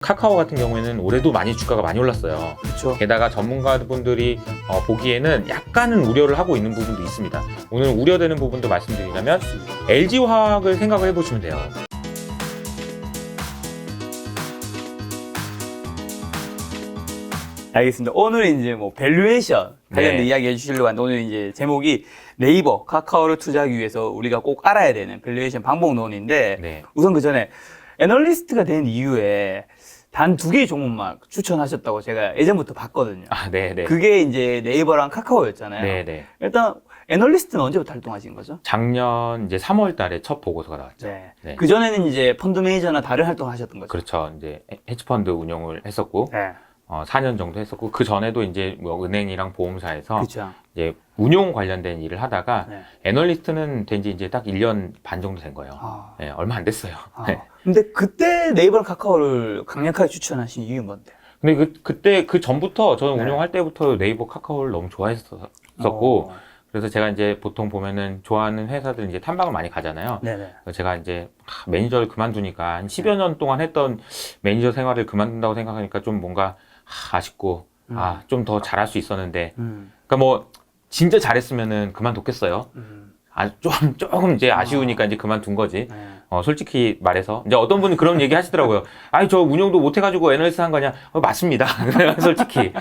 카카오 같은 경우에는 올해도 많이 주가가 많이 올랐어요. 그렇죠. 게다가 전문가분들이 보기에는 약간은 우려를 하고 있는 부분도 있습니다. 오늘 우려되는 부분도 말씀드리자면 LG화학을 생각을 해보시면 돼요. 알겠습니다. 오늘 이제 뭐 밸류에이션 관련된 네. 이야기 해주시려고 하는데 오늘 이제 제목이 네이버, 카카오를 투자하기 위해서 우리가 꼭 알아야 되는 밸류에이션 방법론인데 네. 우선 그 전에 애널리스트가 된 이후에 단 2개의 종목만 추천하셨다고 제가 예전부터 봤거든요. 아, 네네. 그게 이제 네이버랑 카카오였잖아요. 네네. 일단 애널리스트는 언제부터 활동하신 거죠? 작년 이제 3월 달에 첫 보고서가 나왔죠. 네. 네. 그전에는 이제 펀드 매니저나 다른 활동을 하셨던 거죠? 그렇죠. 이제 헤지펀드 운용을 했었고, 네. 4년 정도 했었고, 그 전에도 이제 뭐 은행이랑 보험사에서 그렇죠. 이제 운용 관련된 일을 하다가 네. 애널리스트는 된 지 이제 딱 1년 반 정도 된 거예요. 아. 네, 얼마 안 됐어요. 아. 네. 근데 그때 네이버랑 카카오를 강력하게 추천하신 이유는 뭔데? 근데 그때 그 전부터 저는 네. 운용할 때부터 네이버 카카오를 너무 좋아했었고, 어. 그래서 제가 이제 보통 보면은 좋아하는 회사들 이제 탐방을 많이 가잖아요. 네네. 그래서 제가 이제 매니저를 그만두니까 한 10여 년 동안 했던 매니저 생활을 그만둔다고 생각하니까 좀 뭔가 아쉽고, 좀 더 잘할 수 있었는데, 그러니까 뭐 진짜 잘했으면은 그만뒀겠어요. 조금 이제 아쉬우니까 이제 그만둔 거지. 네. 솔직히 말해서. 이제 어떤 분이 그런 얘기 하시더라고요. 아니, 저 운영도 못 해가지고 애널리스트 한 거냐? 맞습니다. 솔직히.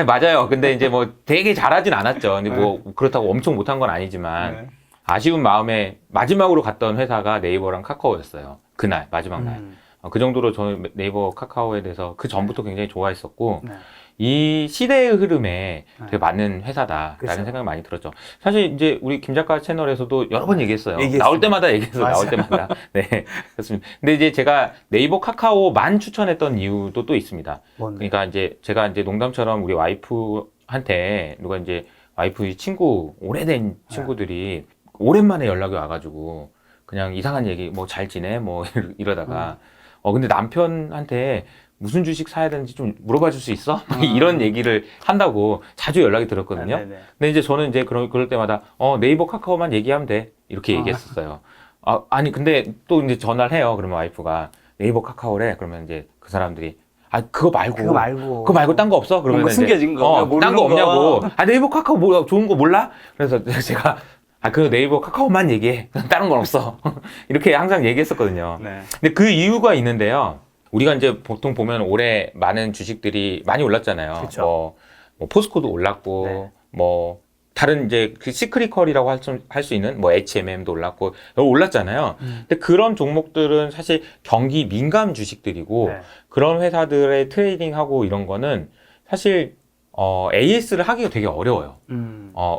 맞아요. 근데 이제 뭐 되게 잘하진 않았죠. 근데 뭐 그렇다고 엄청 못한 건 아니지만 네. 아쉬운 마음에 마지막으로 갔던 회사가 네이버랑 카카오였어요. 그날, 마지막 날. 그 정도로 저는 네이버 카카오에 대해서 그 전부터 굉장히 좋아했었고, 네. 이 시대의 흐름에 되게 네. 맞는 회사다라는 그렇죠. 생각이 많이 들었죠. 사실 이제 우리 김 작가 채널에서도 여러 번 얘기했어요. 얘기했습니다. 나올 때마다 얘기했어요. 나올 맞아요. 때마다. 때마다. 네, 그렇습니다. 근데 이제 제가 네이버 카카오만 추천했던 이유도 또 있습니다. 뭔데? 그러니까 이제 제가 이제 농담처럼 우리 와이프한테 누가 이제 와이프 친구, 오래된 친구들이 오랜만에 연락이 와가지고 그냥 이상한 얘기, 뭐 잘 지내? 뭐 이러다가 근데 남편한테 무슨 주식 사야 되는지 좀 물어봐 줄 수 있어? 이런 얘기를 한다고 자주 연락이 들었거든요. 네네. 근데 이제 저는 이제 그럴 때마다 네이버 카카오만 얘기하면 돼. 이렇게 얘기했었어요. 아니 근데 또 이제 전화를 해요. 그러면 와이프가 네이버 카카오래. 그러면 이제 그 사람들이 그거 말고 딴 거 없어? 그러면 뭔가 이제 숨겨진 거, 모르는 딴 거 없냐고. 거. 네이버 카카오 뭐 좋은 거 몰라? 그래서 제가 그 네이버 카카오만 얘기해. 다른 건 없어. 이렇게 항상 얘기했었거든요. 네. 근데 그 이유가 있는데요. 우리가 이제 보통 보면 올해 많은 주식들이 많이 올랐잖아요. 그쵸. 뭐 포스코도 올랐고, 네. 뭐 다른 이제 그 시크리컬이라고 할 수 있는 뭐 HMM도 올랐고 여러 올랐잖아요. 근데 그런 종목들은 사실 경기 민감 주식들이고 네. 그런 회사들의 트레이딩하고 이런 거는 사실 AS를 하기가 되게 어려워요.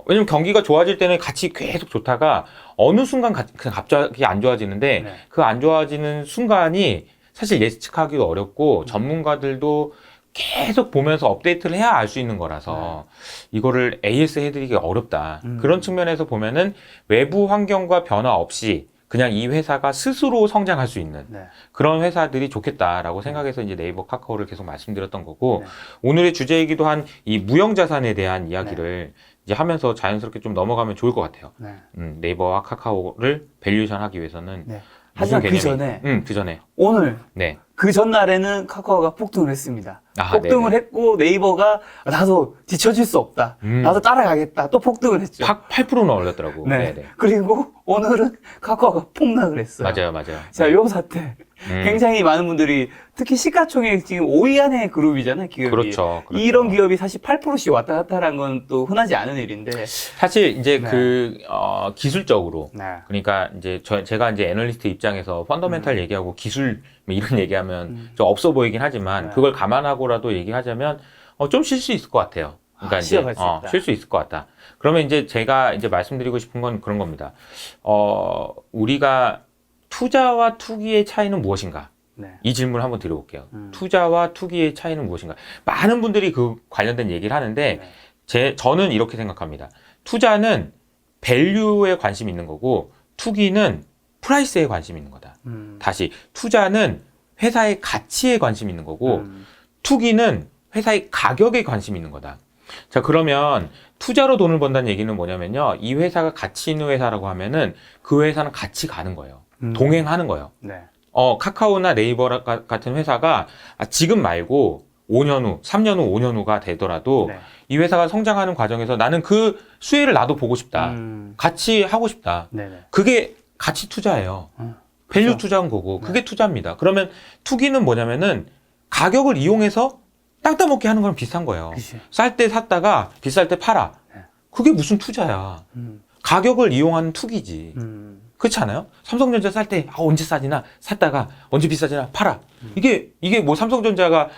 왜냐면 경기가 좋아질 때는 같이 계속 좋다가 어느 순간 그냥 갑자기 안 좋아지는데 네. 그 안 좋아지는 순간이 사실 예측하기도 어렵고 전문가들도 계속 보면서 업데이트를 해야 알 수 있는 거라서 이거를 AS 해드리기 어렵다. 그런 측면에서 보면은 외부 환경과 변화 없이 그냥 이 회사가 스스로 성장할 수 있는 네. 그런 회사들이 좋겠다라고 생각해서 이제 네이버 카카오를 계속 말씀드렸던 거고 네. 오늘의 주제이기도 한 이 무형자산에 대한 이야기를 이제 하면서 자연스럽게 좀 넘어가면 좋을 것 같아요. 네. 네이버와 카카오를 밸류에이션 하기 위해서는 네. 무슨 하지만 그 개념이- 전에 그 전에 오늘 네. 그 전날에는 카카오가 폭등을 했습니다. 아, 폭등을 네네. 했고 네이버가 나도 뒤처질 수 없다. 나도 따라가겠다. 또 폭등을 했죠. 8%나 올렸더라고. 네. 네네. 그리고 오늘은 카카오가 폭락을 했어요. 맞아요. 자, 요 사태 음. 굉장히 많은 분들이 특히 시가총액 지금 5위 안에 그룹이잖아요, 기업이. 그렇죠. 이런 기업이 사실 8%씩 왔다 갔다 하는 건 또 흔하지 않은 일인데. 사실 이제 네. 기술적으로 네. 그러니까 이제 제가 이제 애널리스트 입장에서 펀더멘탈 얘기하고 기술 뭐 이런 얘기하면 좀 없어 보이긴 하지만 네. 그걸 감안하고라도 얘기하자면 좀 쉴 수 있을 것 같아요. 그러니까 이제 쉬어갈 수 있다. 쉴 수 있을 것 같다. 그러면 이제 제가 이제 말씀드리고 싶은 건 그런 겁니다. 우리가 투자와 투기의 차이는 무엇인가? 네. 이 질문을 한번 드려볼게요. 투자와 투기의 차이는 무엇인가? 많은 분들이 그 관련된 얘기를 하는데 저는 이렇게 생각합니다. 투자는 밸류에 관심이 있는 거고 투기는 프라이스에 관심이 있는 거다. 다시 투자는 회사의 가치에 관심이 있는 거고 투기는 회사의 가격에 관심이 있는 거다. 자, 그러면 투자로 돈을 번다는 얘기는 뭐냐면요. 이 회사가 가치 있는 회사라고 하면은 그 회사는 같이 가는 거예요. 동행하는 거예요. 네. 카카오나 네이버 같은 회사가 지금 말고 5년 후, 3년 후, 5년 후가 되더라도 네. 이 회사가 성장하는 과정에서 나는 그 수혜를 나도 보고 싶다. 같이 하고 싶다. 네네. 그게 가치 투자예요. 밸류 그렇죠. 투자한 거고 그게 투자입니다. 그러면 투기는 뭐냐면은 가격을 이용해서 땅 따먹기 하는 거랑 비슷한 거예요. 그치. 쌀 때 샀다가 비쌀 때 팔아. 네. 그게 무슨 투자야. 가격을 이용하는 투기지. 그렇지 않아요? 삼성전자 쌀 때 언제 싸지나 샀다가 언제 비싸지나 팔아. 이게 뭐 삼성전자가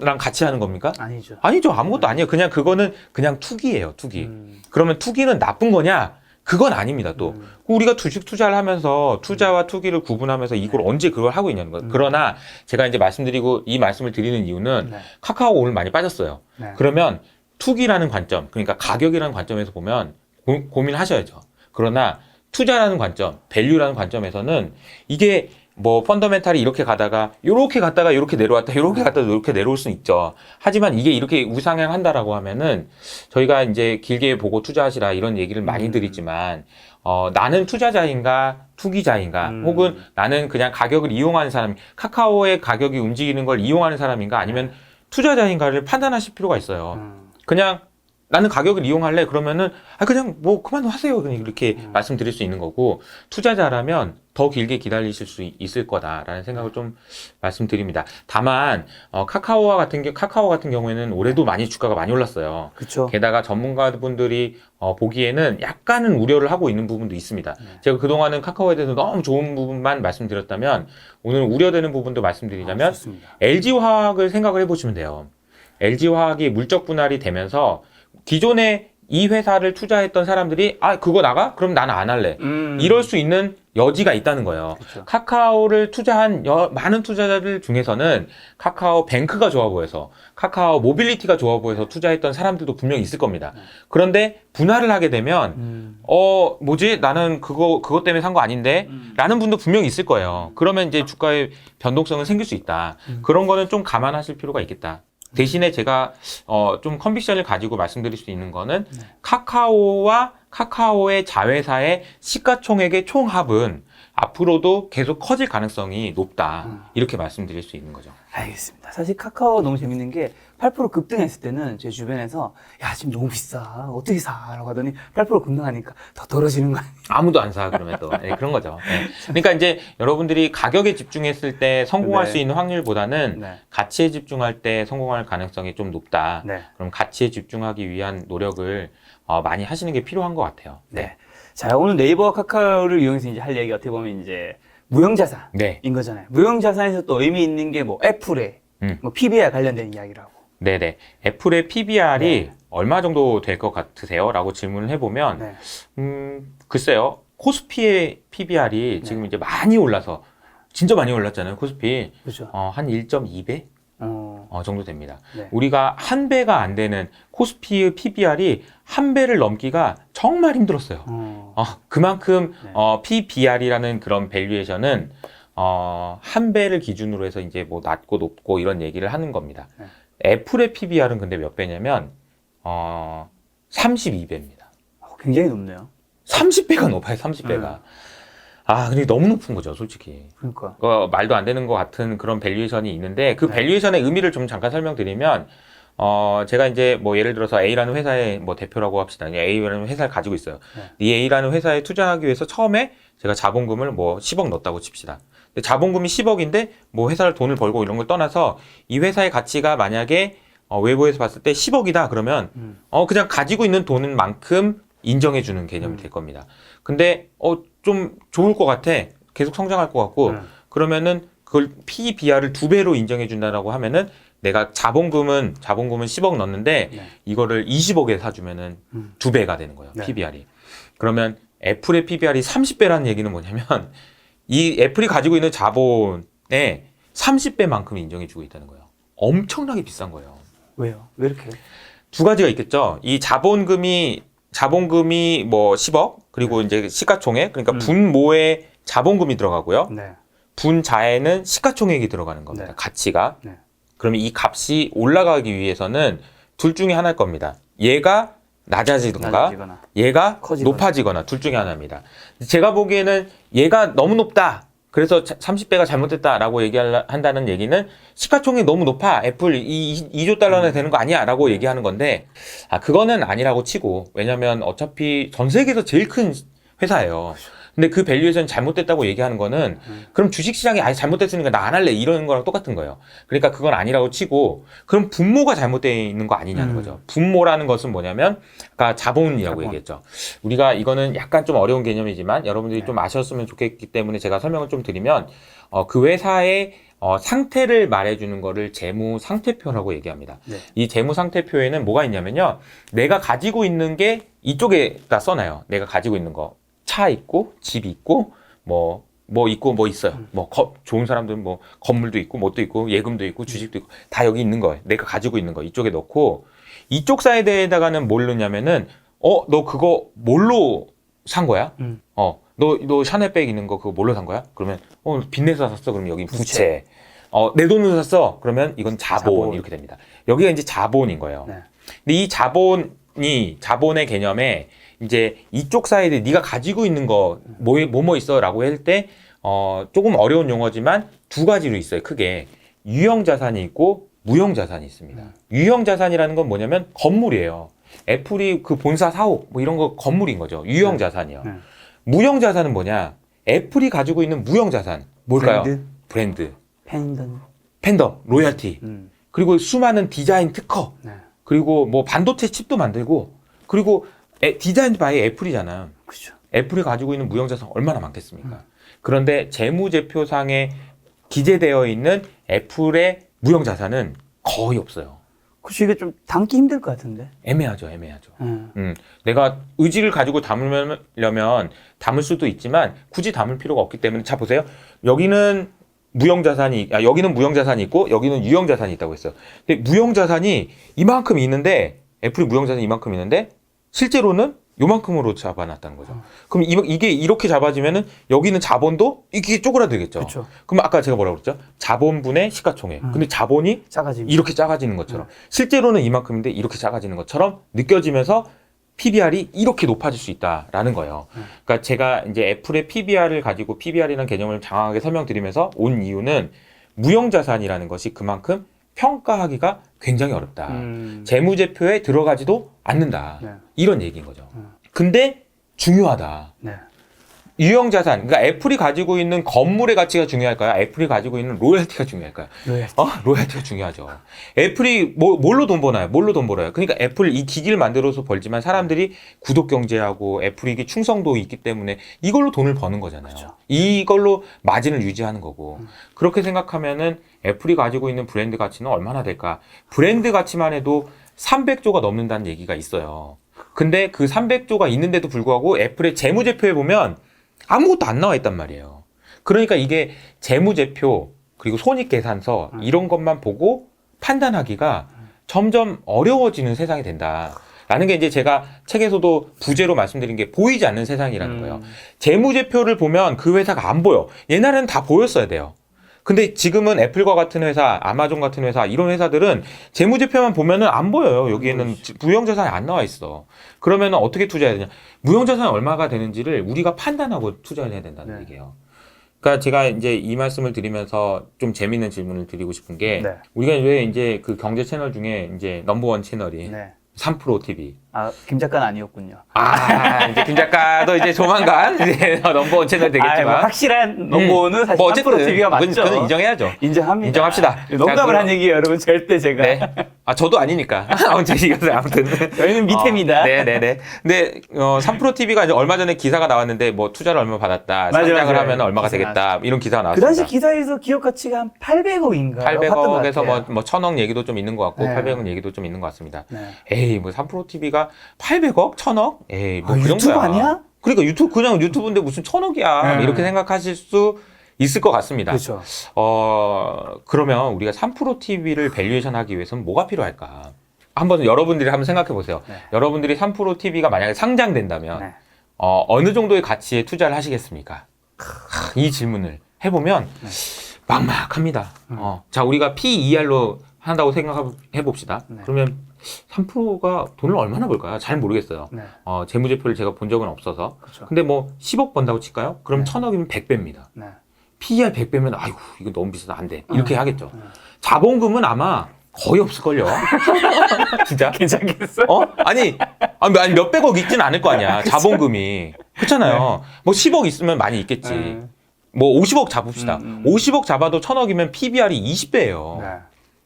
랑 같이 하는 겁니까? 아니죠. 아니죠. 아무것도 아니에요. 그냥 그거는 그냥 투기예요. 투기. 그러면 투기는 나쁜 거냐? 그건 아닙니다. 또 우리가 주식 투자를 하면서 투자와 투기를 구분하면서 이걸 언제 그걸 하고 있냐는 거예요. 그러나 제가 이제 이 말씀을 드리는 이유는 네. 카카오 오늘 많이 빠졌어요. 네. 그러면 투기라는 관점, 그러니까 가격이라는 관점에서 보면 고민하셔야죠. 그러나 투자라는 관점, 밸류라는 관점에서는 이게 뭐 펀더멘탈이 이렇게 가다가 요렇게 갔다가 요렇게 내려왔다, 요렇게 갔다가 요렇게 내려올 수는 있죠. 하지만 이게 이렇게 우상향한다라고 하면은 저희가 이제 길게 보고 투자하시라 이런 얘기를 많이 드리지만 나는 투자자인가 투기자인가 혹은 나는 그냥 가격을 이용하는 사람, 카카오의 가격이 움직이는 걸 이용하는 사람인가 아니면 투자자인가를 판단하실 필요가 있어요. 그냥 나는 가격을 이용할래 그러면은 그냥 뭐 그만하세요 그냥 이렇게 말씀드릴 수 있는 거고 투자자라면 더 길게 기다리실 수 있을 거다라는 생각을 좀 말씀드립니다. 다만 카카오 같은 경우에는 올해도 많이 주가가 많이 올랐어요. 그렇죠. 게다가 전문가분들이 보기에는 약간은 우려를 하고 있는 부분도 있습니다. 제가 그동안은 카카오에 대해서 너무 좋은 부분만 말씀드렸다면 오늘 우려되는 부분도 말씀드리자면 좋습니다. LG화학을 생각을 해보시면 돼요. LG화학이 물적 분할이 되면서 기존에 이 회사를 투자했던 사람들이 그거 나가? 그럼 나는 안 할래. 이럴 수 있는 여지가 있다는 거예요. 그쵸. 카카오를 투자한 많은 투자자들 중에서는 카카오 뱅크가 좋아 보여서 카카오 모빌리티가 좋아 보여서 투자했던 사람들도 분명히 있을 겁니다. 그런데 분할을 하게 되면 뭐지? 나는 그것 때문에 산 거 아닌데? 라는 분도 분명히 있을 거예요. 그러면 이제 주가의 변동성은 생길 수 있다. 그런 거는 좀 감안하실 필요가 있겠다. 대신에 제가 좀 컨빅션을 가지고 말씀드릴 수 있는 거는 카카오와 카카오의 자회사의 시가총액의 총합은 앞으로도 계속 커질 가능성이 높다. 이렇게 말씀드릴 수 있는 거죠. 알겠습니다. 사실 카카오 너무 재밌는 게 8% 급등했을 때는 제 주변에서 야 지금 너무 비싸 어떻게 사? 라고 하더니 8% 급등하니까 더 떨어지는 거 아니야? 아무도 안 사 그러면 또 그런 거죠. 네. 그러니까 이제 여러분들이 가격에 집중했을 때 성공할 네. 수 있는 확률보다는 네. 가치에 집중할 때 성공할 가능성이 좀 높다. 네. 그럼 가치에 집중하기 위한 노력을 많이 하시는 게 필요한 것 같아요. 네. 자 오늘 네이버와 카카오를 이용해서 이제 할 얘기가 어떻게 보면 이제 무형자산인 네. 거잖아요. 무형자산에서 또 의미 있는 게 뭐 애플의 뭐 PBR 관련된 이야기라고. 네네. 애플의 PBR이 네. 얼마 정도 될 것 같으세요? 라고 질문을 해보면, 네. 글쎄요. 코스피의 PBR이 지금 이제 많이 올라서, 진짜 많이 올랐잖아요. 코스피. 그렇죠. 한 1.2배? 정도 됩니다. 네. 우리가 한 배가 안 되는 코스피의 PBR이 한 배를 넘기가 정말 힘들었어요. 그만큼 네. PBR이라는 그런 밸류에이션은 한 배를 기준으로 해서 이제 뭐 낮고 높고 이런 얘기를 하는 겁니다. 네. 애플의 PBR은 근데 몇 배냐면 32배입니다. 굉장히 높네요. 30배가 높아요. 30배가. 근데 너무 높은 거죠, 솔직히. 그러니까. 말도 안 되는 것 같은 그런 밸류에이션이 있는데 그 밸류에이션의 의미를 좀 잠깐 설명드리면 제가 이제 뭐 예를 들어서 A라는 회사의 뭐 대표라고 합시다. A라는 회사를 가지고 있어요. 이 A라는 회사에 투자하기 위해서 처음에 제가 자본금을 뭐 10억 넣었다고 칩시다. 근데 자본금이 10억인데 뭐 회사를 돈을 벌고 이런 걸 떠나서 이 회사의 가치가 만약에 외부에서 봤을 때 10억이다 그러면 그냥 가지고 있는 돈은 만큼 인정해 주는 개념이 될 겁니다. 근데 좀 좋을 것 같아. 계속 성장할 것 같고 그러면은 그걸 PBR을 2배로 인정해 준다라고 하면은 내가 자본금은 10억 넣었는데 이거를 20억에 사주면은 2배가 되는 거예요. PBR이. 그러면 애플의 PBR이 30배라는 얘기는 뭐냐면 이 애플이 가지고 있는 자본의 30배만큼 인정해 주고 있다는 거예요. 엄청나게 비싼 거예요. 왜요? 왜 이렇게? 두 가지가 있겠죠. 이 자본금이 뭐 10억 그리고 이제 시가총액 그러니까 분모에 자본금이 들어가고요. 네. 분자에는 시가총액이 들어가는 겁니다. 네. 가치가. 네. 그러면 이 값이 올라가기 위해서는 둘 중에 하나일 겁니다. 얘가 낮아지거나 얘가 커지거나. 높아지거나 둘 중에 하나입니다. 제가 보기에는 얘가 너무 높다. 그래서 30배가 잘못됐다라고 얘기한다는 얘기는 시가총액이 너무 높아. 애플 2조 달러나 되는 거 아니야? 라고 얘기하는 건데, 그거는 아니라고 치고, 왜냐면 어차피 전 세계에서 제일 큰 회사예요. 근데 그 밸류에이션 잘못됐다고 얘기하는 거는 그럼 주식시장이 아예 잘못됐으니까 나 안 할래 이러는 거랑 똑같은 거예요. 그러니까 그건 아니라고 치고 그럼 분모가 잘못되어 있는 거 아니냐는 거죠. 분모라는 것은 뭐냐면 아까 자본이라고 얘기했죠. 우리가 이거는 약간 좀 어려운 개념이지만 여러분들이 좀 아셨으면 좋겠기 때문에 제가 설명을 좀 드리면 그 회사의 상태를 말해주는 거를 재무 상태표라고 얘기합니다. 네. 이 재무 상태표에는 뭐가 있냐면요. 내가 가지고 있는 게 이쪽에다 써놔요. 내가 가지고 있는 거. 차 있고, 집 있고, 뭐 있고, 뭐 있어요. 좋은 사람들은 뭐, 건물도 있고, 뭣도 있고, 예금도 있고, 주식도 있고, 다 여기 있는 거예요. 내가 가지고 있는 거, 이쪽에 넣고, 이쪽 사이드에다가는 뭘 넣냐면은, 너 그거 뭘로 산 거야? 너 샤넬백 있는 거 그거 뭘로 산 거야? 그러면, 빚내서 샀어. 그러면 여기 부채. 내 돈으로 샀어. 그러면 이건 자본. 이렇게 됩니다. 여기가 이제 자본인 거예요. 네. 근데 이 자본의 개념에, 이제 이쪽 사이드 네가 가지고 있는 거 뭐 있어라고 할 때 조금 어려운 용어지만 두 가지로 있어요. 크게 유형 자산이 있고 무형 자산이 있습니다. 유형 자산이라는 건 뭐냐면 건물이에요. 애플이 그 본사 사옥 뭐 이런 거 건물인 거죠. 유형 자산이요. 무형 자산은 뭐냐? 애플이 가지고 있는 무형 자산 뭘까요? 브랜드. 팬더, 로열티. 그리고 수많은 디자인 특허. 그리고 뭐 반도체 칩도 만들고 그리고 디자인 바이 애플이잖아. 그렇죠. 애플이 가지고 있는 무형자산 얼마나 많겠습니까? 그런데 재무제표상에 기재되어 있는 애플의 무형자산은 거의 없어요. 그렇죠. 이게 좀 담기 힘들 것 같은데. 애매하죠. 내가 의지를 가지고 담으려면 담을 수도 있지만 굳이 담을 필요가 없기 때문에 자 보세요. 여기는 여기는 무형자산이 있고 여기는 유형자산이 있다고 했어요. 근데 무형자산이 이만큼 있는데 애플이 무형자산이 이만큼 있는데 실제로는 요만큼으로 잡아놨다는 거죠. 그럼 이게 이렇게 잡아지면은 여기는 자본도 이게 쪼그라들겠죠. 그쵸. 그럼 아까 제가 뭐라고 그랬죠? 자본분의 시가총액. 근데 자본이 이렇게 작아지는 것처럼 실제로는 이만큼인데 이렇게 작아지는 것처럼 느껴지면서 PBR이 이렇게 높아질 수 있다라는 거예요. 그러니까 제가 이제 애플의 PBR을 가지고 PBR이라는 개념을 장황하게 설명드리면서 온 이유는 무형자산이라는 것이 그만큼 평가하기가 굉장히 어렵다. 재무제표에 들어가지도 않는다. 이런 얘기인 거죠. 근데 중요하다. 유형자산, 그러니까 애플이 가지고 있는 건물의 가치가 중요할까요? 애플이 가지고 있는 로열티가 중요할까요? 로열티가 중요하죠. 애플이 뭘로 돈 버나요? 뭘로 돈 벌어요? 그러니까 애플 이 기기를 만들어서 벌지만 사람들이 구독 경제하고 애플에게 충성도 있기 때문에 이걸로 돈을 버는 거잖아요. 그렇죠. 이걸로 마진을 유지하는 거고. 그렇게 생각하면은 애플이 가지고 있는 브랜드 가치는 얼마나 될까? 브랜드 가치만 해도 300조가 넘는다는 얘기가 있어요. 근데 그 300조가 있는데도 불구하고 애플의 재무제표에 보면 아무것도 안 나와 있단 말이에요. 그러니까 이게 재무제표 그리고 손익계산서 이런 것만 보고 판단하기가 점점 어려워지는 세상이 된다라는 게 이제 제가 책에서도 부제로 말씀드린 게 보이지 않는 세상이라는 거예요. 재무제표를 보면 그 회사가 안 보여. 옛날에는 다 보였어야 돼요. 근데 지금은 애플과 같은 회사, 아마존 같은 회사 이런 회사들은 재무제표만 보면은 안 보여요. 여기에는 무형자산이 안 나와 있어. 그러면 어떻게 투자해야 되냐? 무형자산이 얼마가 되는지를 우리가 판단하고 투자를 해야 된다는 얘기예요. 그러니까 제가 이제 이 말씀을 드리면서 좀 재밌는 질문을 드리고 싶은 게 우리가 왜 이제 그 경제 채널 중에 이제 넘버원 채널이 3프로 TV. 김 작가는 아니었군요. 이제 김 작가도 이제 조만간 이제 넘버원 채널 되겠지만. 뭐 확실한 넘버원은 사실 뭐 3프로 TV가 맞죠. 그건 인정해야죠. 인정합니다. 인정합시다. 농담을 한 얘기예요, 여러분. 절대 제가. 네. 저도 아니니까. 아무튼 저희는 밑에입니다. 네네네. 근데 3프로 TV가 이제 얼마 전에 기사가 나왔는데 뭐 투자를 얼마 받았다. 상장을 하면 얼마가 되겠다. 이런 기사가 그 나왔습니다. 당시 기사에서 기업 가치가 한 800억인가요? 800억에서 뭐 1000억 얘기도 좀 있는 것 같고 800억 얘기도 좀 있는 것 같습니다. 에이 뭐 3프로 TV가 800억? 1000억? 에이 뭐 그 정도야. 유튜브 아니야? 그러니까 그냥 유튜브인데 무슨 1000억이야. 이렇게 생각하실 수 있을 것 같습니다. 그렇죠. 그러면 우리가 3프로 TV를 밸류에이션 하기 위해서는 뭐가 필요할까? 한번 여러분들이 한번 생각해 보세요. 여러분들이 3프로 TV가 만약에 상장된다면 어느 정도의 가치에 투자를 하시겠습니까? 이 질문을 해보면 막막합니다. 자, 우리가 P/ER로 한다고 생각해 봅시다. 그러면 3%가 돈을 얼마나 벌까요? 잘 모르겠어요. 재무제표를 제가 본 적은 없어서. 그렇죠. 근데 뭐 10억 번다고 칠까요? 그럼 1000억이면 100배입니다. PER 100배면 아이고 이거 너무 비싸다 안 돼. 이렇게 하겠죠. 자본금은 아마 거의 없을걸요. 진짜? 괜찮겠어? 아니 몇백억 있진 않을 거 아니야. 자본금이. 그렇잖아요. 뭐 10억 있으면 많이 있겠지. 뭐 50억 잡읍시다. 50억 잡아도 1000억이면 PBR이 20배예요. 네.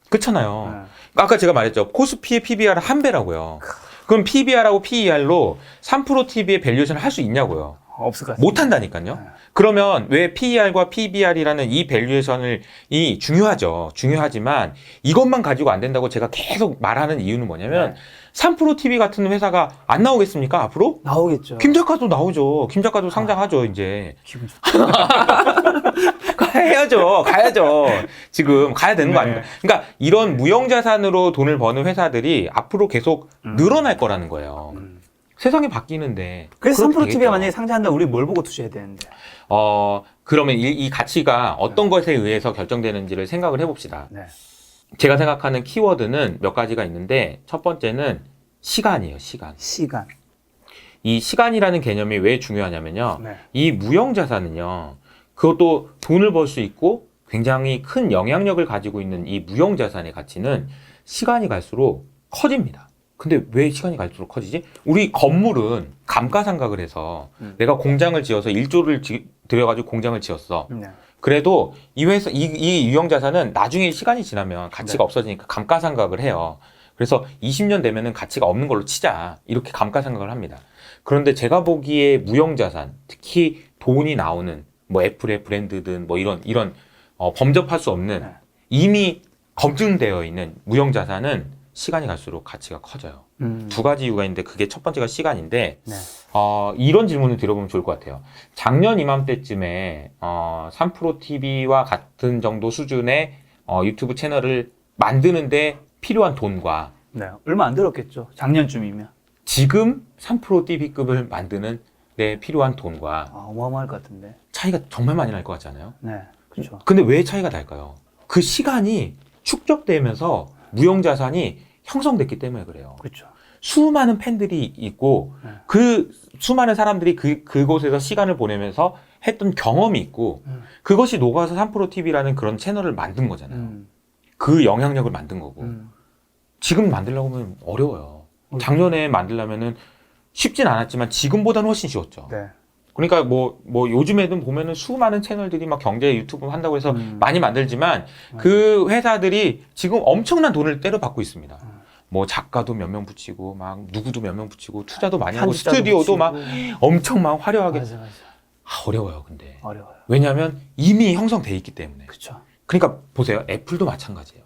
그렇잖아요. 아까 제가 말했죠. 코스피의 PBR은 1배라고요. 그럼 PBR하고 PER로 3% TV의 밸류에이션을 할 수 있냐고요. 없을 것 같아요. 못 한다니까요. 그러면 왜 PER과 PBR이라는 이 밸류에이션이 중요하죠. 중요하지만 이것만 가지고 안 된다고 제가 계속 말하는 이유는 뭐냐면 3% TV 같은 회사가 안 나오겠습니까? 앞으로? 나오겠죠. 김 작가도 나오죠. 김 작가도 상장하죠, 이제. 기분 좋다. 가야죠. 지금 가야 되는 거 아닙니까? 그러니까 이런 무형자산으로 돈을 버는 회사들이 앞으로 계속 늘어날 거라는 거예요. 세상이 바뀌는데. 그래서 그렇게 3% TV가 되겠죠. 만약에 상장한다면 우리 뭘 보고 투자해야 되는데? 그러면 이 가치가 어떤 것에 의해서 결정되는지를 생각을 해봅시다. 네. 제가 생각하는 키워드는 몇 가지가 있는데 첫 번째는 시간이에요. 시간. 시간. 이 시간이라는 개념이 왜 중요하냐면요. 네. 이 무형자산은요. 그것도 돈을 벌 수 있고 굉장히 큰 영향력을 가지고 있는 이 무형자산의 가치는 시간이 갈수록 커집니다. 근데 왜 시간이 갈수록 커지지? 우리 건물은 감가상각을 해서 내가 공장을 지어서 1조를 들여가지고 공장을 지었어. 네. 그래도 이 회사, 이 유형자산은 나중에 시간이 지나면 가치가 네. 없어지니까 감가상각을 해요. 그래서 20년 되면은 가치가 없는 걸로 치자. 이렇게 감가상각을 합니다. 그런데 제가 보기에 무형자산, 특히 돈이 나오는 뭐 애플의 브랜드든 뭐 이런 범접할 수 없는 네. 이미 검증되어 있는 무형자산은 시간이 갈수록 가치가 커져요. 두 가지 이유가 있는데 그게 첫 번째가 시간인데 네. 이런 질문을 드려보면 좋을 것 같아요. 작년 이맘때쯤에 3프로 TV와 같은 정도 수준의 유튜브 채널을 만드는데 필요한 돈과 네. 얼마 안 들었겠죠. 작년쯤이면. 지금 3프로 TV급을 만드는 데 필요한 돈과 어마어마할 것 같은데. 차이가 정말 많이 날 것 같지 않아요? 네. 그렇죠. 근데 왜 차이가 날까요? 그 시간이 축적되면서 무형자산이 형성됐기 때문에 그래요. 그렇죠. 수많은 팬들이 있고 네. 그 수많은 사람들이 그곳에서 시간을 보내면서 했던 경험이 있고 그것이 녹아서 3프로 TV라는 그런 채널을 만든 거잖아요. 그 영향력을 만든 거고 지금 만들려고 하면 어려워요. 작년에 만들려면은 쉽진 않았지만 지금보다는 훨씬 쉬웠죠. 네. 그러니까 뭐 요즘에는 보면은 수많은 채널들이 막 경제 유튜브 한다고 해서 많이 만들지만 그 회사들이 지금 엄청난 돈을 때려받고 있습니다. 뭐 작가도 몇 명 붙이고 막 누구도 몇 명 붙이고 투자도 많이 하고 편집자도 스튜디오도 막 붙이고. 엄청 막 화려하게 맞아. 어려워요. 근데 어려워요. 왜냐하면 이미 형성돼 있기 때문에. 그렇죠. 그러니까 보세요. 애플도 마찬가지예요.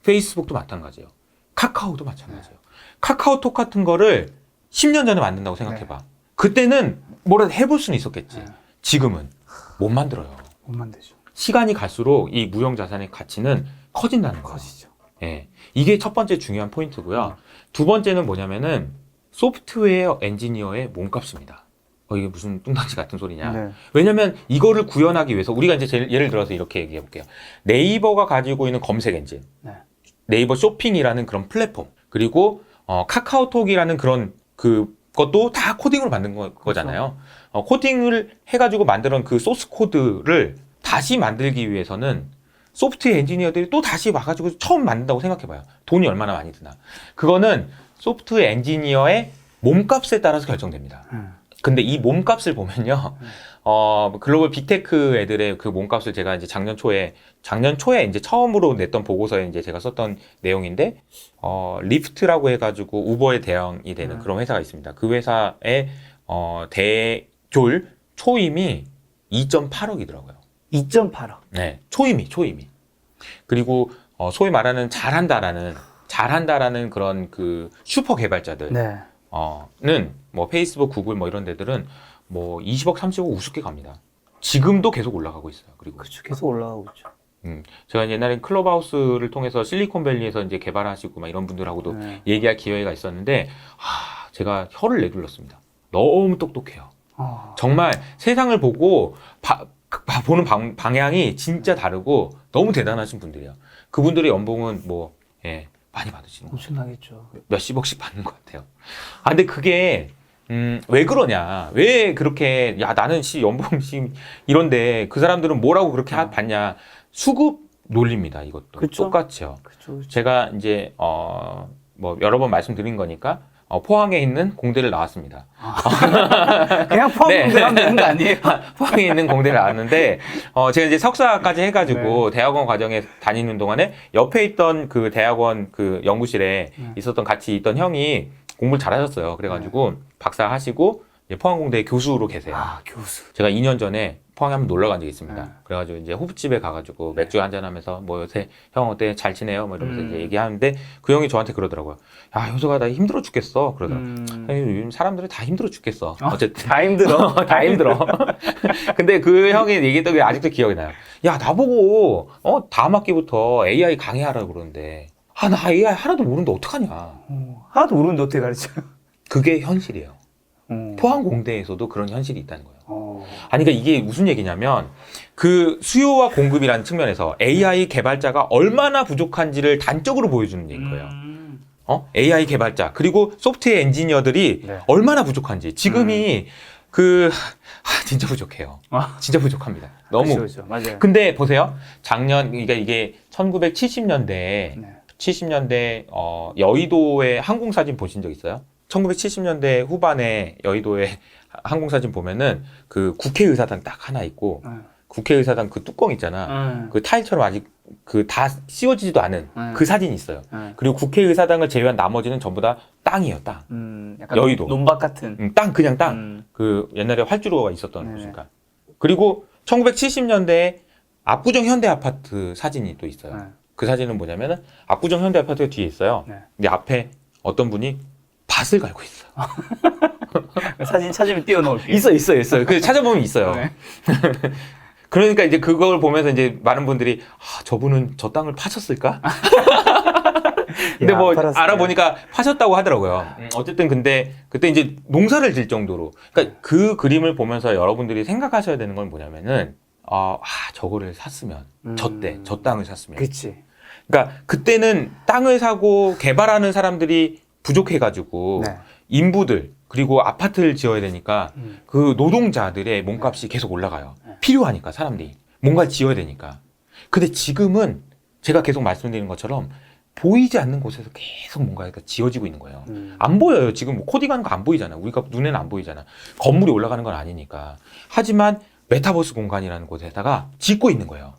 페이스북도 마찬가지예요. 카카오도 마찬가지예요. 카카오톡 같은 거를 10년 전에 만든다고 생각해봐. 그때는 뭐라도 해볼 수는 있었겠지. 지금은 못 만들어요. 못 만들죠. 시간이 갈수록 이 무형자산의 가치는 커진다는 거예요. 커지죠. 예. 이게 첫 번째 중요한 포인트고요. 두 번째는 뭐냐면은 소프트웨어 엔지니어의 몸값입니다. 이게 무슨 뚱딴지 같은 소리냐. 네. 왜냐면 이거를 구현하기 위해서 우리가 이제 예를 들어서 이렇게 얘기해 볼게요. 네이버가 가지고 있는 검색 엔진, 네. 네이버 쇼핑이라는 그런 플랫폼, 그리고 카카오톡이라는 그런 그것도 다 코딩으로 만든 거잖아요. 코딩을 해가지고 만든 그 소스 코드를 다시 만들기 위해서는 소프트웨어 엔지니어들이 또 다시 와가지고 처음 만든다고 생각해봐요. 돈이 얼마나 많이 드나. 그거는 소프트웨어 엔지니어의 몸값에 따라서 결정됩니다. 근데 이 몸값을 보면요, 글로벌 빅테크 애들의 그 몸값을 제가 이제 작년 초에 이제 처음으로 냈던 보고서에 이제 제가 썼던 내용인데, 리프트라고 해가지고 우버의 대형이 되는 그런 회사가 있습니다. 그 회사의, 대졸 초임이 2.8억이더라고요. 2.8억. 네, 초임이. 그리고, 소위 말하는 잘한다라는 그런 그 슈퍼 개발자들. 네. 는 뭐 페이스북, 구글 뭐 이런 데들은 뭐 20억, 30억 우습게 갑니다. 지금도 계속 올라가고 있어요. 그리고 그렇죠. 계속 올라가고 있죠. 제가 옛날에 클럽하우스를 통해서 실리콘밸리에서 이제 개발하시고 막 이런 분들하고도 얘기할 기회가 있었는데 제가 혀를 내둘렀습니다. 너무 똑똑해요. 정말 세상을 보고 보는 방향이 진짜 다르고 너무 대단하신 분들이에요. 그분들의 연봉은 뭐 많이 받으시는 거예요. 엄청나겠죠. 몇십억씩 받는 것 같아요. 근데 그게 왜 그러냐? 왜 그렇게, 야, 나는 연봉 이런데 그 사람들은 뭐라고 그렇게 받냐? 수급 논리입니다, 이것도. 그쵸? 똑같이요. 그쵸. 제가 이제, 뭐, 여러 번 말씀드린 거니까, 포항에 있는 공대를 나왔습니다. 그냥 포함 네. 공대하면 되는 거 아니에요? 포항에 있는 공대를 나왔는데, 제가 이제 석사까지 해가지고 대학원 과정에 다니는 동안에 옆에 있던 그 대학원 그 연구실에 있었던 같이 있던 형이 공부를 잘하셨어요. 그래가지고 박사 하시고 이제 포항공대 교수로 계세요. 아, 교수. 제가 2년 전에 포항에 한번 놀러 간 적이 있습니다. 그래가지고 이제 호프집에 가가지고 맥주 한잔 하면서 뭐 요새 형 어때? 잘 지내요? 뭐 이러면서 이제 얘기하는데 그 형이 저한테 그러더라고요. 야, 효석아, 나 힘들어 죽겠어. 그러더라고요. 요즘 사람들이 다 힘들어 죽겠어. 어쨌든. 다 힘들어. 다 힘들어. 근데 그 형이 얘기했던 게 아직도 기억이 나요. 야, 나보고, 다음 학기부터 AI 강의하라고 그러는데, 나 AI 하나도 모르는데 어떡하냐. 하나도 모르는데 어떻게 가르쳐요? 그게 현실이에요. 포항공대에서도 그런 현실이 있다는 거예요. 아니, 그러니까 이게 무슨 얘기냐면, 그 수요와 공급이라는 측면에서 AI 개발자가 얼마나 부족한지를 단적으로 보여주는 얘기인 거예요. AI 개발자, 그리고 소프트웨어 엔지니어들이 네. 얼마나 부족한지. 지금이 진짜 부족해요. 진짜 부족합니다. 너무. 그렇죠. 맞아요. 근데 보세요. 작년, 그러니까 이게 1970년대, 네. 70년대, 여의도의 항공사진 보신 적 있어요? 1970년대 후반에 여의도의 항공사진 보면은 그 국회의사당 딱 하나 있고, 국회의사당 그 뚜껑 있잖아. 그 타일처럼 아직 그 다 씌워지지도 않은 그 사진이 있어요. 그리고 국회의사당을 제외한 나머지는 전부 다 땅이에요, 땅. 약간 여의도. 논밭 같은. 땅, 그냥 땅. 그 옛날에 활주로가 있었던 곳이니까. 그리고 1970년대에 압구정 현대 아파트 사진이 또 있어요. 그 사진은 뭐냐면은 압구정 현대 아파트가 뒤에 있어요. 근데 앞에 어떤 분이 밭을 갈고 있어. 사진 찾으면 띄워놓을게요. 있어요. 그 찾아보면 있어요. 네. 그러니까 이제 그걸 보면서 이제 많은 분들이 저분은 저 땅을 파셨을까? 근데 뭐 팔았어요. 알아보니까 파셨다고 하더라고요. 어쨌든 근데 그때 이제 농사를 질 정도로. 그러니까 그 그림을 보면서 여러분들이 생각하셔야 되는 건 뭐냐면은 저거를 샀으면 저 땅을 샀으면. 그치. 그러니까 그때는 땅을 사고 개발하는 사람들이 부족해가지고 네. 인부들 그리고 아파트를 지어야 되니까 그 노동자들의 몸값이 계속 올라가요. 필요하니까 사람들이 뭔가를 지어야 되니까. 근데 지금은 제가 계속 말씀드리는 것처럼 보이지 않는 곳에서 계속 뭔가가 지어지고 있는 거예요. 안 보여요. 지금 뭐 코딩하는 거 안 보이잖아. 우리가 눈에는 안 보이잖아. 건물이 올라가는 건 아니니까. 하지만 메타버스 공간이라는 곳에다가 짓고 있는 거예요.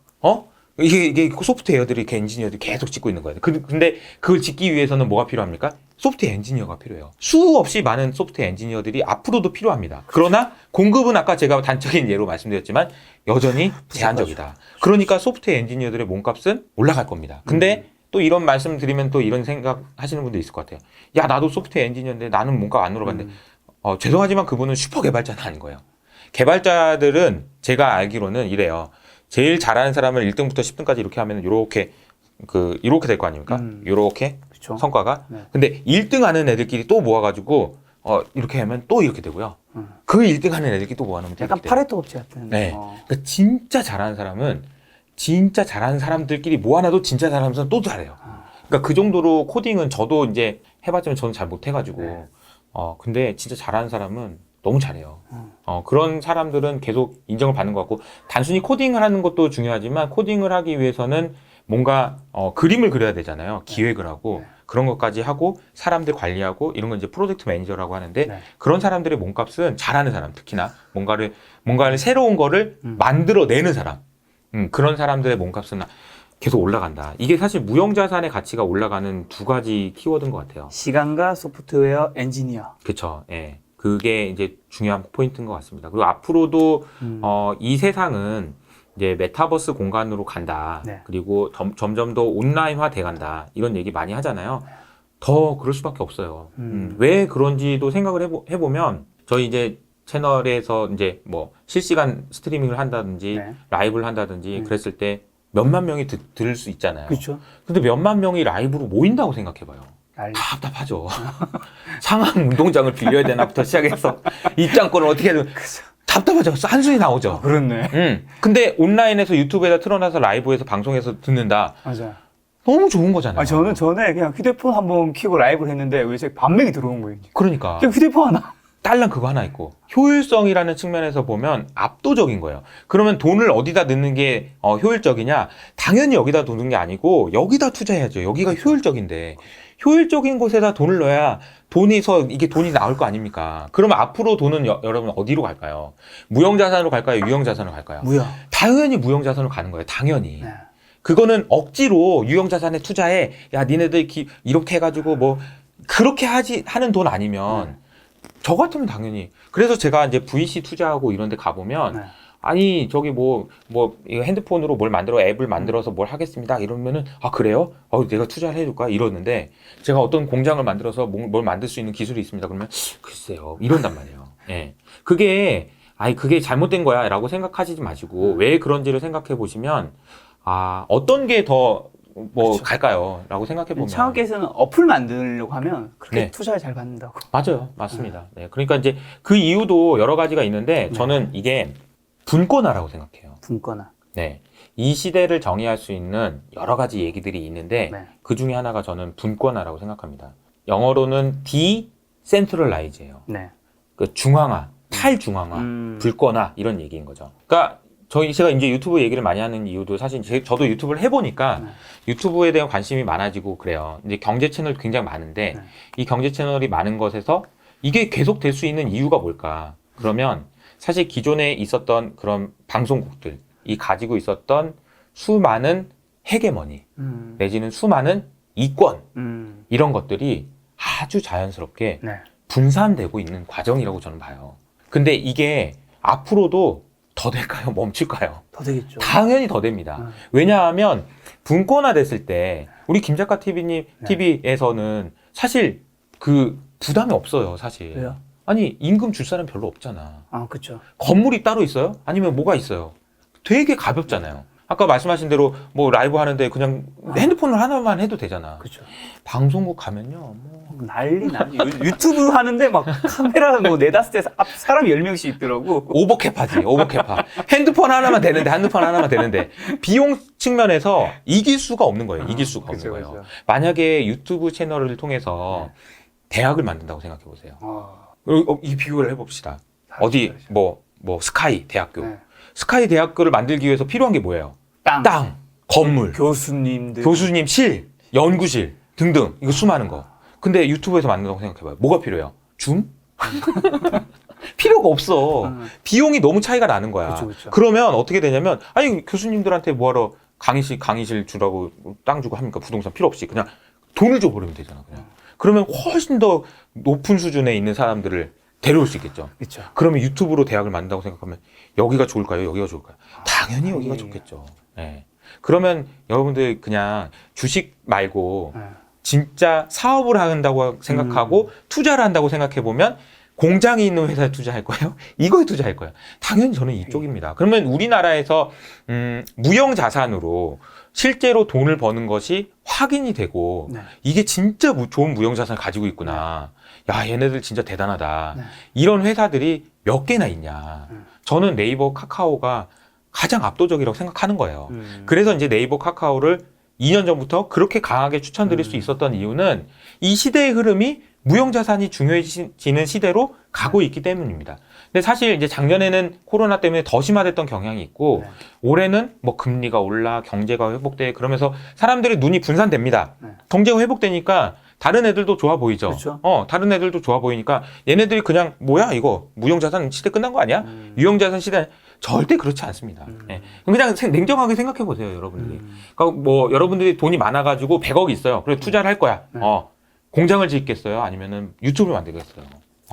이게 소프트웨어들이, 엔지니어들이 계속 짓고 있는 거예요. 근데 그걸 짓기 위해서는 뭐가 필요합니까? 소프트웨어 엔지니어가 필요해요. 수없이 많은 소프트웨어 엔지니어들이 앞으로도 필요합니다. 그러나 공급은 아까 제가 단적인 예로 말씀드렸지만 여전히 제한적이다. 그러니까 소프트웨어 엔지니어들의 몸값은 올라갈 겁니다. 근데 또 이런 말씀 드리면 또 이런 생각 하시는 분도 있을 것 같아요. 야, 나도 소프트웨어 엔지니어인데 나는 몸값 안 올라갔는데 죄송하지만 그분은 슈퍼 개발자는 아닌 거예요. 개발자들은 제가 알기로는 이래요. 제일 잘하는 사람을 1등부터 10등까지 이렇게 하면 이렇게 될 거 아닙니까? 이렇게 그쵸. 성과가. 네. 근데 1등 하는 애들끼리 또 모아가지고 이렇게 하면 또 이렇게 되고요. 그 1등 하는 애들끼리 또 모아놓으면 또 약간 이렇게 돼요. 파레토 업체 같은. 네. 그러니까 진짜 잘하는 사람은 진짜 잘하는 사람들끼리 모아놔도 진짜 잘하는 사람 또 잘해요. 그러니까 그 정도로 코딩은 저도 이제 해봤지만 저는 잘 못해가지고 네. 근데 진짜 잘하는 사람은 너무 잘해요. 그런 사람들은 계속 인정을 받는 것 같고 단순히 코딩을 하는 것도 중요하지만 코딩을 하기 위해서는 뭔가 그림을 그려야 되잖아요. 기획을 하고 그런 것까지 하고 사람들 관리하고 이런 건 이제 프로젝트 매니저라고 하는데 그런 사람들의 몸값은 잘하는 사람 특히나 뭔가를 새로운 거를 만들어내는 사람 그런 사람들의 몸값은 계속 올라간다. 이게 사실 무형자산의 가치가 올라가는 두 가지 키워드인 것 같아요. 시간과 소프트웨어 엔지니어. 그렇죠. 예. 그게 이제 중요한 포인트인 것 같습니다. 그리고 앞으로도 이 세상은 이제 메타버스 공간으로 간다. 네. 그리고 점점 더 온라인화 돼 간다. 이런 얘기 많이 하잖아요. 더 그럴 수밖에 없어요. 왜 그런지도 생각을 해보면 저희 이제 채널에서 이제 뭐 실시간 스트리밍을 한다든지 네. 라이브를 한다든지 그랬을 때 몇만 명이 들을 수 있잖아요. 그렇죠. 근데 몇만 명이 라이브로 모인다고 생각해봐요. 답답하죠. 상암 운동장을 빌려야 되나부터 시작해서 입장권을 어떻게 해야 되나 답답하죠. 한숨이 나오죠. 그렇네. 근데 온라인에서 유튜브에다 틀어놔서 라이브에서 방송에서 듣는다. 맞아요. 너무 좋은 거잖아요. 저는 전에 그냥 휴대폰 한번 켜고 라이브를 했는데 왜 제 반명이 들어온 거예요. 그러니까. 그냥 휴대폰 하나. 딸랑 그거 하나 있고 효율성이라는 측면에서 보면 압도적인 거예요. 그러면 돈을 어디다 넣는 게 효율적이냐? 당연히 여기다 넣는 게 아니고 여기다 투자해야죠. 여기가 효율적인데 효율적인 곳에다 돈을 넣어야 이게 돈이 나올 거 아닙니까? 그러면 앞으로 돈은 여러분 어디로 갈까요? 무형자산으로 갈까요? 유형자산으로 갈까요? 무형. 당연히 무형자산으로 가는 거예요. 당연히. 네. 그거는 억지로 유형자산에 투자해. 야, 니네들 이렇게 해가지고 뭐 그렇게 하는 돈 아니면 저 같으면 당연히. 그래서 제가 이제 VC 투자하고 이런 데 가보면 네. 아니 저기 이거 핸드폰으로 뭘 만들어 앱을 만들어서 뭘 하겠습니다 이러면은 아 그래요? 내가 투자를 해줄까 이러는데 제가 어떤 공장을 만들어서 뭘 만들 수 있는 기술이 있습니다 그러면 글쎄요 이런단 말이에요. 예. 그게 잘못된 거야라고 생각하시지 마시고 왜 그런지를 생각해 보시면 어떤 게 더 그렇죠. 갈까요? 라고 생각해 보면 창업계에서는 어플 만들려고 하면 그렇게 네. 투자를 잘 받는다고. 맞아요. 맞습니다. 네. 그러니까 이제 그 이유도 여러 가지가 있는데 저는 이게 분권화라고 생각해요. 분권화. 네. 이 시대를 정의할 수 있는 여러 가지 얘기들이 있는데 네. 그 중에 하나가 저는 분권화라고 생각합니다. 영어로는 decentralize예요. 네. 그 중앙화, 탈중앙화, 불권화 이런 얘기인 거죠. 그러니까 제가 이제 유튜브 얘기를 많이 하는 이유도 사실 저도 유튜브를 해보니까 유튜브에 대한 관심이 많아지고 그래요. 이제 경제 채널 굉장히 많은데 이 경제 채널이 많은 것에서 이게 계속 될 수 있는 이유가 뭘까? 그러면 사실 기존에 있었던 그런 방송국들이 가지고 있었던 수많은 헤게머니 내지는 수많은 이권 이런 것들이 아주 자연스럽게 네. 분산되고 있는 과정이라고 저는 봐요. 근데 이게 앞으로도 더 될까요? 멈출까요? 더 되겠죠. 당연히 더 됩니다. 왜냐하면 분권화 됐을 때 우리 김작가 TV에서는 사실 그 부담이 없어요, 사실. 왜요? 아니 임금 줄 사람 별로 없잖아. 그렇죠. 건물이 따로 있어요? 아니면 뭐가 있어요? 되게 가볍잖아요. 아까 말씀하신 대로 뭐 라이브 하는데 그냥 핸드폰을 하나만 해도 되잖아. 그렇죠. 방송국 가면요, 뭐 난리. 유튜브 하는데 막 카메라 뭐 네다섯 대 앞 사람 10명씩 있더라고. 오버캡하지, 오버캡하. 핸드폰 하나만 되는데 비용 측면에서 이길 수가 없는 거예요. 이길 수가 없는 그쵸, 거예요. 그쵸. 만약에 유튜브 채널을 통해서 대학을 만든다고 생각해 보세요. 이 비교를 해봅시다. 어디 뭐 스카이 대학교. 네. 스카이 대학교를 만들기 위해서 필요한 게 뭐예요? 땅, 건물, 교수님들. 교수님 실, 연구실 등등 이거 수많은 거. 근데 유튜브에서 만든다고 생각해봐요. 뭐가 필요해요? 줌? 필요가 없어. 비용이 너무 차이가 나는 거야. 그쵸. 그러면 어떻게 되냐면 아니 교수님들한테 뭐하러 강의실 주라고 땅 주고 합니까? 부동산 필요 없이 그냥 돈을 줘버리면 되잖아. 그냥. 그러면 훨씬 더 높은 수준에 있는 사람들을 데려올 수 있겠죠. 그렇죠. 그러면 유튜브로 대학을 만든다고 생각하면 여기가 좋을까요? 여기가 좋을까요? 당연히 여기가 좋겠죠. 네. 그러면 여러분들 그냥 주식 말고 진짜 사업을 한다고 생각하고 투자를 한다고 생각해 보면 공장이 있는 회사에 투자할 거예요? 이거에 투자할 거예요? 당연히 저는 이쪽입니다. 그러면 우리나라에서 무형 자산으로 실제로 돈을 버는 것이 확인이 되고 이게 진짜 좋은 무형 자산을 가지고 있구나. 야, 얘네들 진짜 대단하다. 이런 회사들이 몇 개나 있냐. 저는 네이버, 카카오가 가장 압도적이라고 생각하는 거예요. 그래서 이제 네이버, 카카오를 2년 전부터 그렇게 강하게 추천드릴 수 있었던 이유는 이 시대의 흐름이 무형자산이 중요해지는 시대로 가고 있기 때문입니다. 근데 사실 이제 작년에는 코로나 때문에 더 심화됐던 경향이 있고 올해는 뭐 금리가 올라 경제가 회복돼 그러면서 사람들의 눈이 분산됩니다. 경제가 회복되니까 다른 애들도 좋아 보이죠. 그렇죠. 다른 애들도 좋아 보이니까 얘네들이 그냥 뭐야 이거 무형자산 시대 끝난 거 아니야? 유형자산 시대 절대 그렇지 않습니다. 네. 그냥 냉정하게 생각해 보세요, 여러분들이. 그러니까 뭐 여러분들이 돈이 많아가지고 100억 있어요. 그래서 투자를 할 거야. 공장을 짓겠어요? 아니면은 유튜브를 만들겠어요?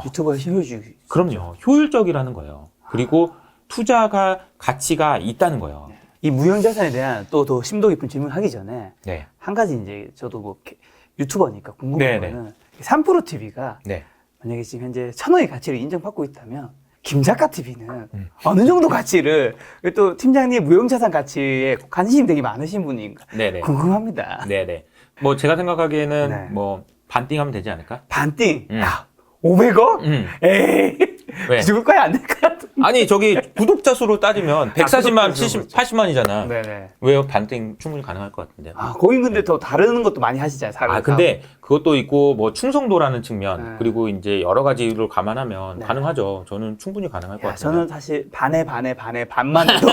유튜버의 효율주의. 그럼요. 효율적이라는 거예요. 그리고 투자가 가치가 있다는 거예요. 이 무형자산에 대한 또 더 심도 깊은 질문 하기 전에 네. 한 가지 이제 저도 뭐 유튜버니까 궁금한 네네. 거는 삼프로 TV가 네. 만약에 지금 현재 1,000억의 가치를 인정받고 있다면 김작가 TV는 어느 정도 가치를 또 팀장님 무형자산 가치에 관심이 되게 많으신 분인가 네네. 궁금합니다. 네네. 뭐 제가 생각하기에는 네. 뭐 반띵하면 되지 않을까? 반띵. 야, 500억? 에이. 왜? 죽을까요? 안 될까요? 아니 저기 구독자 수로 따지면 140만, 70, 80만이잖아. 네네. 왜요? 반땡 충분히 가능할 것 같은데. 거긴 근데 더 다른 것도 많이 하시잖아요. 사람. 근데 그것도 있고 뭐 충성도라는 측면 네. 그리고 이제 여러 가지를 감안하면 네. 가능하죠. 저는 충분히 가능할 것 같아요. 저는 사실 반에 반만 해도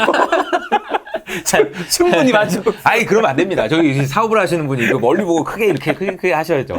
충분히 만족. 아니 그러면 안 됩니다. 저기 사업을 하시는 분이 이거 멀리 보고 크게 이렇게 크게 하셔야죠.